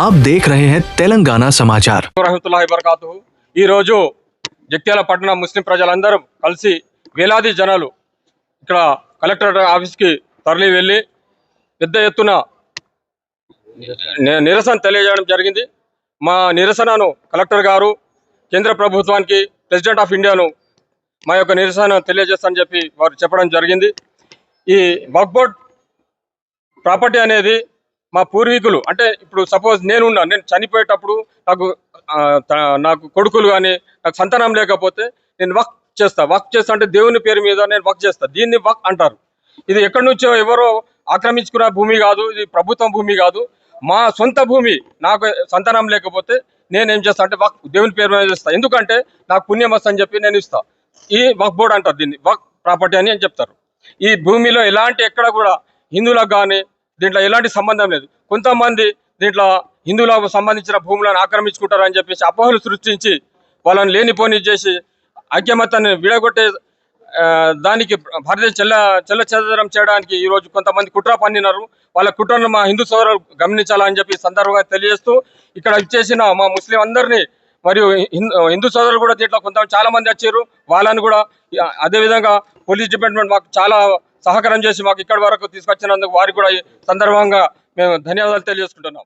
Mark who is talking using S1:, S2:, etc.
S1: आप देख रहे हैं तेलंगाना समाचार।
S2: रहमतुल्लाहि वबरकातुहु। ఈ రోజు జగిత్యాల పట్టణ ముస్లిం ప్రజలందరూ కలిసి వేలాది జనాలు ఇక్కడ కలెక్టర్ ఆఫీస్ కి తరలి వెళ్లి పెద్ద ఎత్తున నిరసన తెలియజేయడం జరిగింది। మా నిరసనను కలెక్టర్ గారు కేంద్ర ప్రభుత్వానికి ప్రెసిడెంట్ ఆఫ్ ఇండియాను మా యొక్క నిరసన తెలియజేస్తానని చెప్పి వారు చెప్పడం జరిగింది। ఈ వక్ఫ్ బోర్డ్ ప్రాపర్టీ అనేది మా పూర్వీకులు అంటే ఇప్పుడు సపోజ్ నేను చనిపోయేటప్పుడు నాకు కొడుకులు కానీ నాకు సంతానం లేకపోతే నేను వక్ఫ్ చేస్తా అంటే దేవుని పేరు మీద నేను వక్ఫ్ చేస్తా। దీన్ని వక్ఫ్ అంటారు। ఇది ఎక్కడి నుంచో ఎవరో ఆక్రమించుకున్న భూమి కాదు, ఇది ప్రభుత్వం భూమి కాదు, మా సొంత భూమి। నాకు సంతానం లేకపోతే నేనేం చేస్తా అంటే వక్ఫ్ దేవుని పేరు మీద చేస్తా, ఎందుకంటే నాకు పుణ్యం వస్తుందని చెప్పి నేను ఇస్తా। ఈ వక్ఫ్ బోర్డ్ అంటారు, దీన్ని వక్ఫ్ ప్రాపర్టీ అని చెప్తారు। ఈ భూమిలో ఎలాంటి ఎక్కడ కూడా హిందువులకు కానీ దీంట్లో ఎలాంటి సంబంధం లేదు। కొంతమంది దీంట్లో హిందువులకు సంబంధించిన భూములను ఆక్రమించుకుంటారని చెప్పేసి అపోహలు సృష్టించి వాళ్ళని లేనిపోని చేసి ఐక్యమత్యాన్ని విడగొట్టే దానికి భారతదేశ చెల్ల చెదరం చేయడానికి ఈరోజు కొంతమంది కుట్ర పన్నినారు। వాళ్ళ కుట్రను మా హిందూ సోదరులు గమనించాలని చెప్పి సందర్భంగా తెలియజేస్తూ ఇక్కడ ఇచ్చేసిన మా ముస్లిం అందరినీ మరియు హిందూ సోదరులు కూడా దీంట్లో చాలా మంది వచ్చారు। వాళ్ళని కూడా అదేవిధంగా పోలీస్ డిపార్ట్మెంట్ మాకు చాలా సహకారం చేసి మాకు ఇక్కడి వరకు తీసుకొచ్చినందుకు వారికి కూడా ఈ సందర్భంగా మేము ధన్యవాదాలు తెలియజేసుకుంటున్నాం।